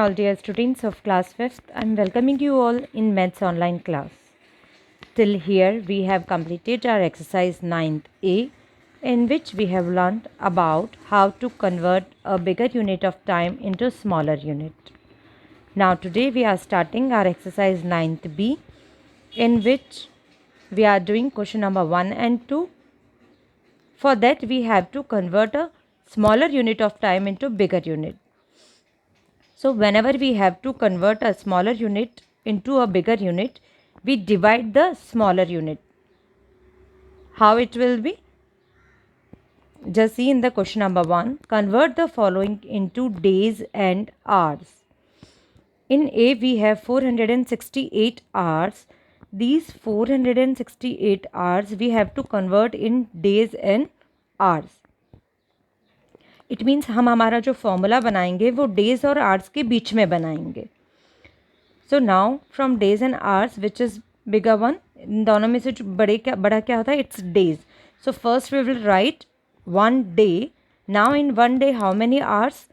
all dear students of class 5th. I am welcoming you all in Maths online class. Till here we have completed our exercise 9th A, in which we have learnt about how to convert a bigger unit of time into a smaller unit. Now today we are starting our exercise 9th B, in which we are doing question number 1 and 2. For that we have to convert a smaller unit of time into bigger unit. So whenever we have to convert a smaller unit into a bigger unit, we divide the smaller unit. How it will be? Just see in the question number 1, convert the following into days and hours. In A we have 468 hours. These 468 hours we have to convert in days and hours. It means हम हमारा जो formula बनाएंगे वो days और hours के बीच में बनाएंगे. So now from days and hours which is bigger one, इन दोनों में से जो बड़ा क्या होता है, it's days. So first we will write 1 day. Now in 1 day how many hours?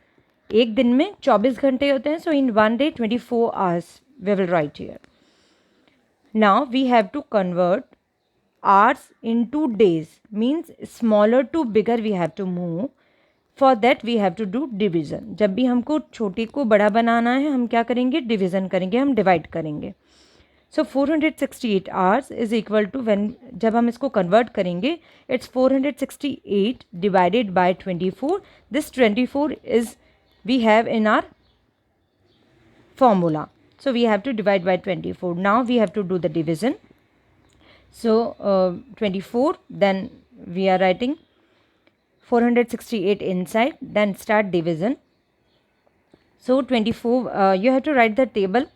एक दिन में 24 घंटे होते हैं. So in 1 day 24 hours we will write here. Now we have to convert hours into days, means smaller to bigger we have to move. For that we have to do division. जब भी हमको छोटे को बड़ा बनाना है हम क्या करेंगे? डिवीज़न करेंगे, हम डिवाइड करेंगे. So 468 hours is equal to, when जब हम इसको कन्वर्ट करेंगे, it's 468 divided by 24. This 24 is we have in our formula. So we have to divide by 24. Now we have to do the division. So 24, then we are writing 468 inside, then start division. So 24, you have to write the table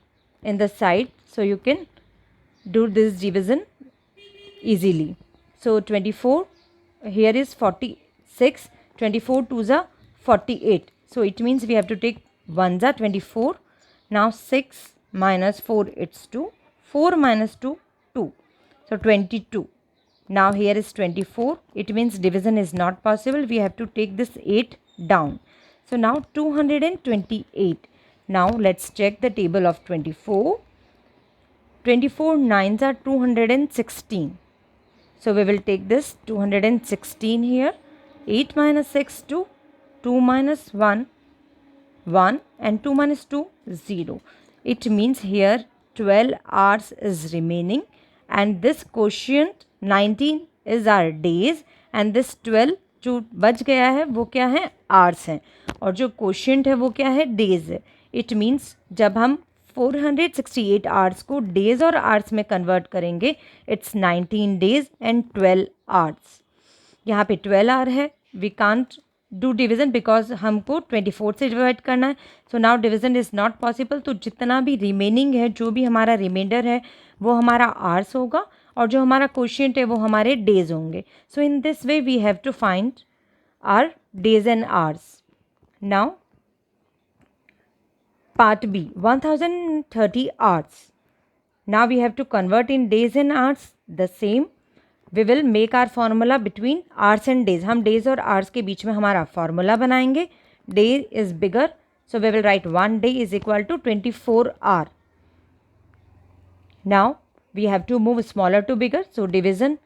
in the side so you can do this division easily. So 24, here is 46, 24 2s are 48. So it means we have to take 1s are 24. Now 6 minus 4, it's 2. 4 minus 2, 2. So 22. Now here is 24. It means division is not possible. We have to take this 8 down. So now 228. Now let's check the table of 24. 24 9s are 216. So we will take this 216 here. 8 minus 6, 2. 2 minus 1, 1, and 2 minus 2, 0. It means here 12 hours is remaining, and this quotient 19 is our days, and this 12 जो बच गया है वो क्या है? Hours हैं, और जो quotient है वो क्या है? डेज है. इट मीन्स जब हम 468 आवर्स को डेज और आवर्स में कन्वर्ट करेंगे, इट्स 19 डेज एंड 12 आवर्स. यहाँ पे 12 आवर है, we can't do division because हमको 24 से डिवाइड करना है. So now division is not possible. तो जितना भी रिमेनिंग है, जो भी हमारा रिमाइंडर है, वो हमारा आवर्स होगा, और जो हमारा क्वोशिएंट है वो हमारे डेज होंगे. So in this way we have to find our days and hours. Now part B, 1030 hours. Now we have to convert in days and hours. The same we will make our formula between hours and days. हम days और hours के बीच में हमारा formula बनाएंगे. Day is bigger, so we will write 1 day is equal to 24 hour. Now we have to move smaller to bigger, so division.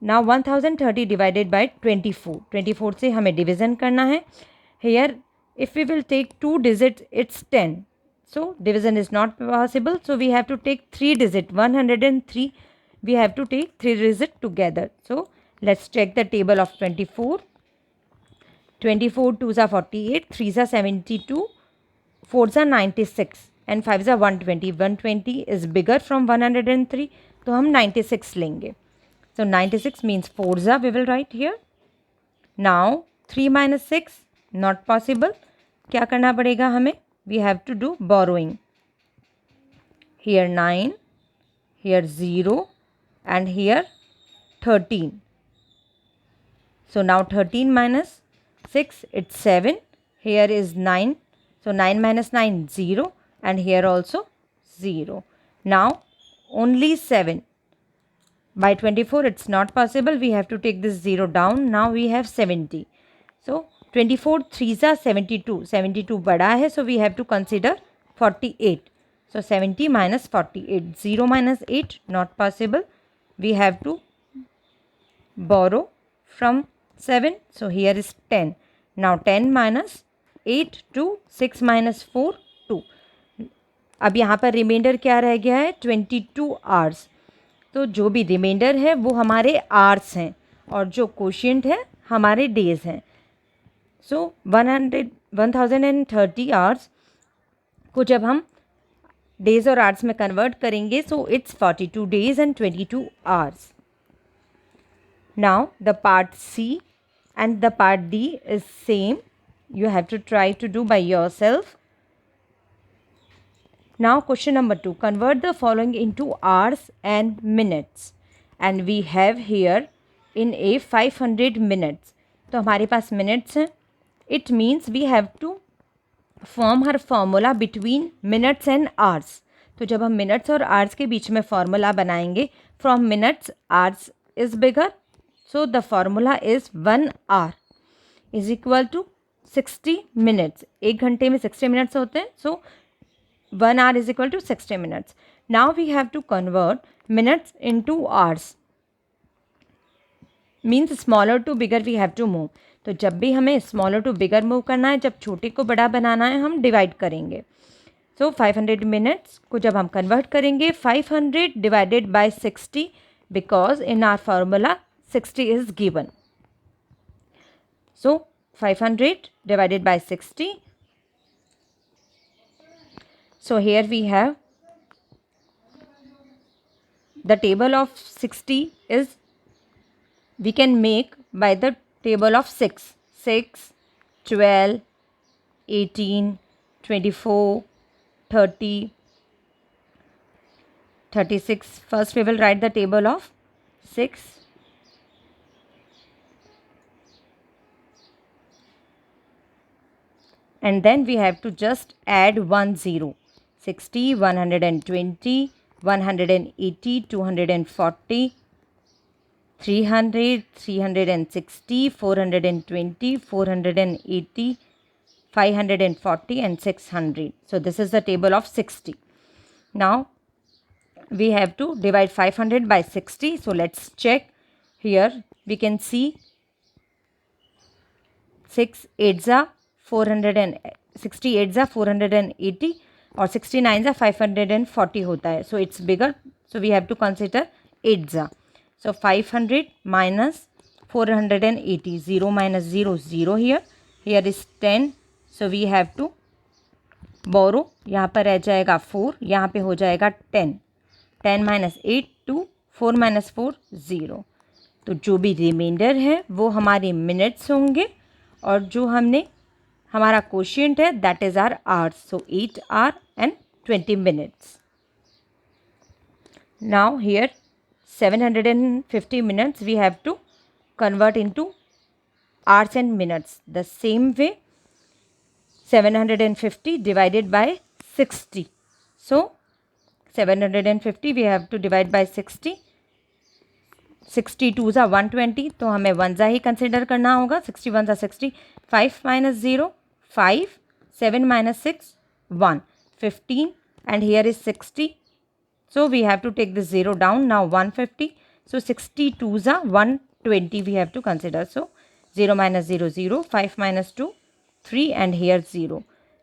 Now 1030 divided by 24. 24 से हमें division करना है. Here if we will take 2 digit, it's 10. So division is not possible. So we have to take 3 digit, 103. We have to take 3 digits together. So let's check the table of 24. 24 2s are 48, 3s are 72, 4s are 96, and 5s are 120. 120 is bigger from 103, तो हम 96 लेंगे. So 96 means 4s are, we will write here. Now 3 minus 6 not possible. क्या करना पड़ेगा हमें? We have to do borrowing. Here 9, here 0, and here 13. So now 13 minus 6, it's 7. Here is 9. So 9 minus 9, 0. And here also 0. Now only 7. By 24 it's not possible. We have to take this 0 down. Now we have 70. So 24 3s are 72. 72 बड़ा है, so we have to consider 48. So 70 minus 48. 0 minus 8 not possible. We have to borrow from 7. So here is 10. Now 10 minus 8 2. 6 minus 4 2. अब यहाँ पर reminder क्या रह गया है? 22 hours. तो जो भी रिमाइंडर है वो हमारे आवर्स हैं और जो कोशिएंट है हमारे डेज हैं. सो 1030 आवर्स को जब हम डेज और आवर्स में कन्वर्ट करेंगे, so it's 42 days and 22 hours. Now the part C and the part D is same. You have to try to do by yourself. Now question number 2. Convert the following into hours and minutes. And we have here in a 500 minutes. तो हमारे पास minutes हैं. It means we have to form her formula between minutes and hours. तो जब हम minutes और hours के बीच में formula बनाएंगे, from minutes hours is bigger. So the formula is 1 hour is equal to 60 minutes. एक घंटे में 60 minutes होते हैं. So 1 hour is equal to 60 minutes. Now we have to convert minutes into hours. Means smaller to bigger we have to move. तो जब भी हमें smaller to bigger move करना है, जब छोटे को बड़ा बनाना है, हम डिवाइड करेंगे. So 500 minutes को जब हम कन्वर्ट करेंगे, 500 divided by 60 because in our formula 60 is given. So 500 divided by 60. So here we have the table of 60 is we can make by the table of 6. 6, 12, 18, 24, 30, 36. First we will write the table of 6. And then we have to just add 1 0. 60, 120, 180, 240, 300, 360, 420, 480, 540 and 600. So this is the table of 60. Now we have to divide 500 by 60. So let's check. Here we can see 6 8s are 468 are 480 और 69 are 540 होता है. So it's bigger. So we have to consider 8s. So 500 minus 480. 0 minus 0 0 here. Here is 10. So we have to borrow. यहाँ पर रह जाएगा 4. यहाँ पे हो जाएगा 10. 10 minus 8 2. 4 minus 4 0. तो जो भी रिमाइंडर है वो हमारे मिनट्स होंगे और जो हमने हमारा कोशिएंट है that is our hours. So 8 hour and 20 minutes. Now here 750 minutes we have to convert into hours and minutes. The same way 750 divided by 60. So 750 we have to divide by 60. 62 are 120. तो हमें 1 ही consider करना होगा. 61 are 60. 5 minus 0 5. 7 minus 6 1. 15 and here is 60. So we have to take this 0 down. Now 150. So 62s are 120 we have to consider. So 0 minus 0 0. 5 minus 2 3 and here 0.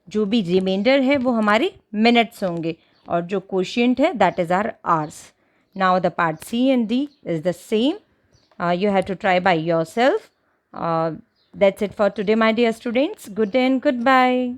जो भी reminder है वो हमारे minutes होंगे और जो कोशिएंट है that is our hours. Now the part C and D is the same. You have to try by yourself. That's it for today, my dear students. Good day and goodbye.